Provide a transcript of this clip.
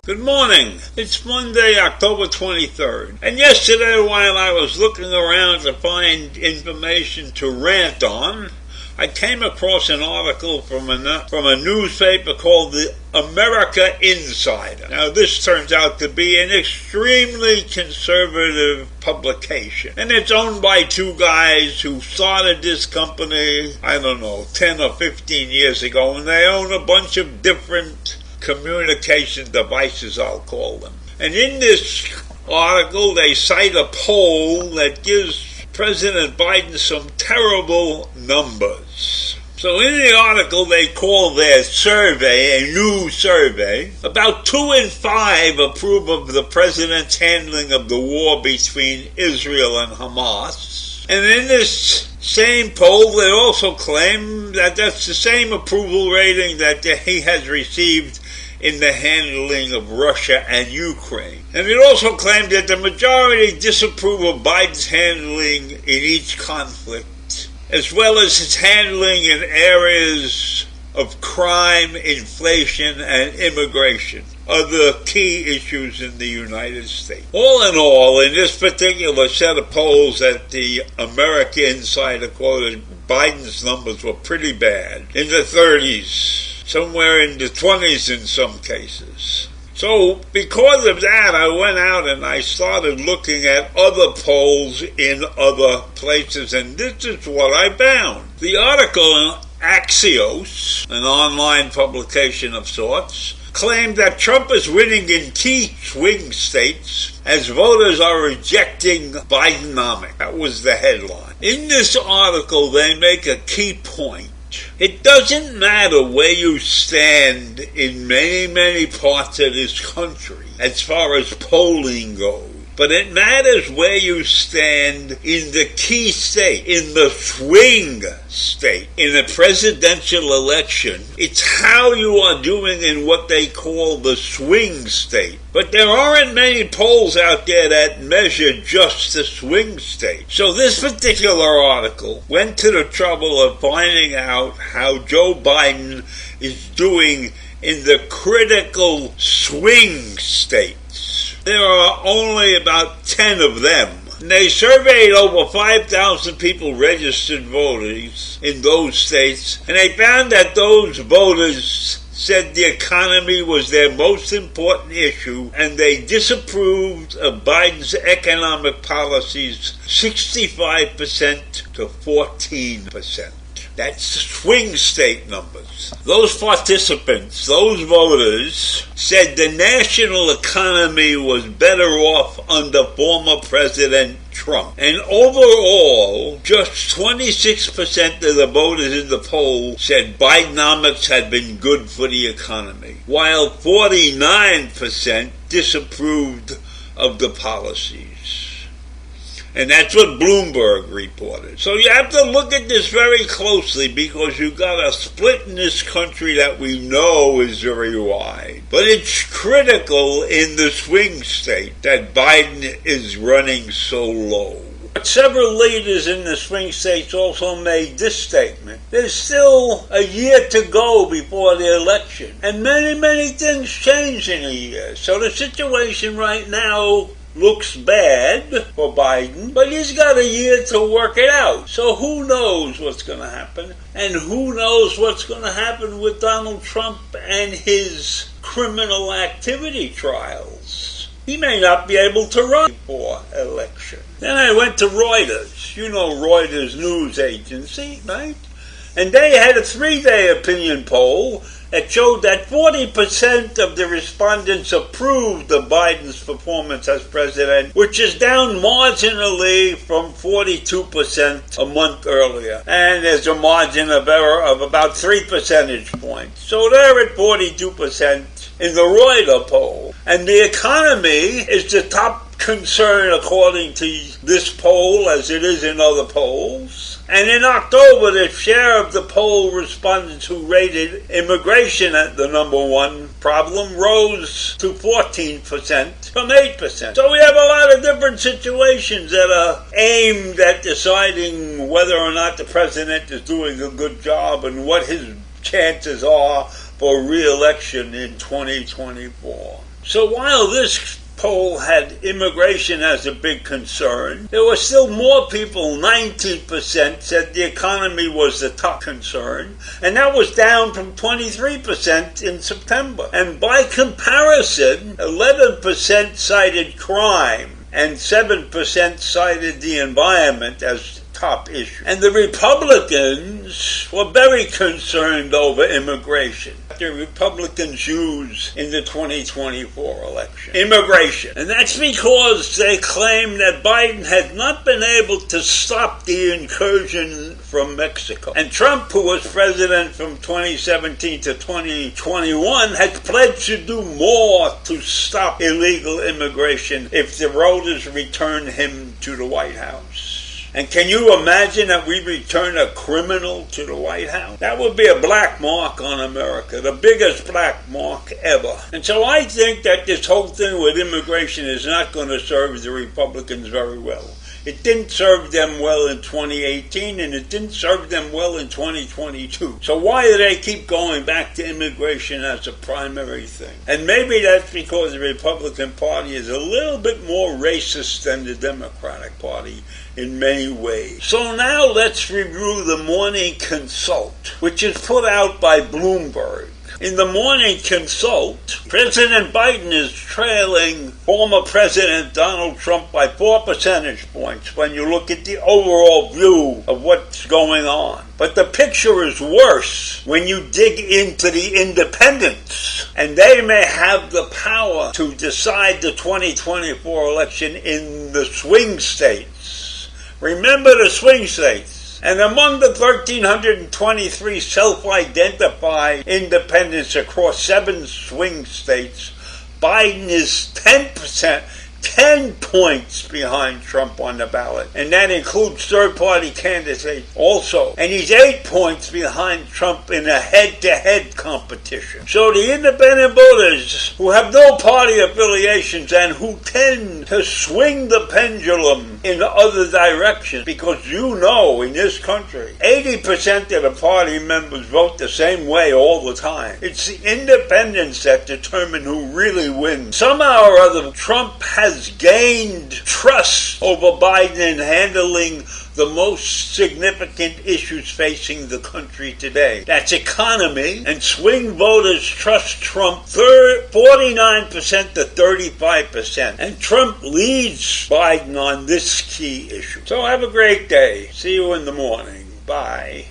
Good morning. It's Monday, October 23rd. And yesterday, while I was looking around to find information to rant on, I came across an article from a newspaper called the America Insider. Now, this turns out to be an extremely conservative publication. And it's owned by two guys who started this company, 10 or 15 years ago, and they own a bunch of different communication devices, I'll call them. And in this article, they cite a poll that gives President Biden some terrible numbers. So in the article, they call their survey, a new survey, about 2 in 5 approve of the president's handling of the war between Israel and Hamas. And in this same poll, they also claim that that's the same approval rating that he has received in the handling of Russia and Ukraine. And it also claimed that the majority disapprove of Biden's handling in each conflict, as well as his handling in areas of crime, inflation, and immigration, other key issues in the United States. All in all, in this particular set of polls that the America Insider quoted, Biden's numbers were pretty bad, in the 30s. Somewhere in the 20s in some cases. So because of that, I went out and I started looking at other polls in other places, and this is what I found. The article, Axios, an online publication of sorts, claimed that Trump is winning in key swing states as voters are rejecting Bidenomics. That was the headline. In this article, they make a key point. It doesn't matter where you stand in many parts of this country as far as polling goes, but it matters where you stand in the key state, in the swing state. In a presidential election, it's how you are doing in what they call the swing state. But there aren't many polls out there that measure just the swing state. So this particular article went to the trouble of finding out how Joe Biden is doing in the critical swing states. There are only about 10 of them. And they surveyed over 5,000 people, registered voters in those states, and they found that those voters said the economy was their most important issue, and they disapproved of Biden's economic policies 65% to 14%. That's swing state numbers. Those participants, those voters, said the national economy was better off under former President Trump. And overall, just 26% of the voters in the poll said Bidenomics had been good for the economy, while 49% disapproved of the policies. And that's what Bloomberg reported. So you have to look at this very closely, because you've got a split in this country that we know is very wide. But it's critical in the swing state that Biden is running so low. But several leaders in the swing states also made this statement. There's still a year to go before the election. And many things change in a year. So the situation right now looks bad for Biden, but he's got a year to work it out. So who knows what's going to happen? And who knows what's going to happen with Donald Trump and his criminal activity trials? He may not be able to run for election. Then I went to Reuters. You know Reuters news agency, right? And they had a 3-day opinion poll that showed that 40% of the respondents approved of Biden's performance as president, which is down marginally from 42% a month earlier. And there's a margin of error of about 3 percentage points. So they're at 42%. in the Reuters poll. And the economy is the top concern according to this poll, as it is in other polls. And in October, the share of the poll respondents who rated immigration as the number one problem rose to 14% from 8%. So we have a lot of different situations that are aimed at deciding whether or not the president is doing a good job and what his chances are for re-election in 2024. So while this poll had immigration as a big concern, there were still more people, 19%, said the economy was the top concern, and that was down from 23% in September. And by comparison, 11% cited crime, and 7% cited the environment as top issue. And the Republicans were very concerned over immigration. The Republicans use in the 2024 election. Immigration. And that's because they claim that Biden had not been able to stop the incursion from Mexico. And Trump, who was president from 2017 to 2021, had pledged to do more to stop illegal immigration if the voters return him to the White House. And can you imagine that we return a criminal to the White House? That would be a black mark on America, the biggest black mark ever. And so I think that this whole thing with immigration is not going to serve the Republicans very well. It didn't serve them well in 2018, and it didn't serve them well in 2022. So why do they keep going back to immigration as a primary thing? And maybe that's because the Republican Party is a little bit more racist than the Democratic Party in many ways. So now let's review the Morning Consult, which is put out by Bloomberg. In the Morning Consult, President Biden is trailing former President Donald Trump by 4 percentage points when you look at the overall view of what's going on. But the picture is worse when you dig into the independents. And they may have the power to decide the 2024 election in the swing states. Remember the swing states. And among the 1,323 self-identified independents across 7 swing states, Biden is 10 points behind Trump on the ballot. And that includes third-party candidates also. And he's 8 points behind Trump in a head-to-head competition. So the independent voters who have no party affiliations and who tend to swing the pendulum in other directions, because you know in this country, 80% of the party members vote the same way all the time. It's the independents that determine who really wins. Somehow or other, Trump has gained trust over Biden in handling the most significant issues facing the country today. That's economy, and swing voters trust Trump 49% to 35%. And Trump leads Biden on this key issue. So have a great day. See you in the morning. Bye.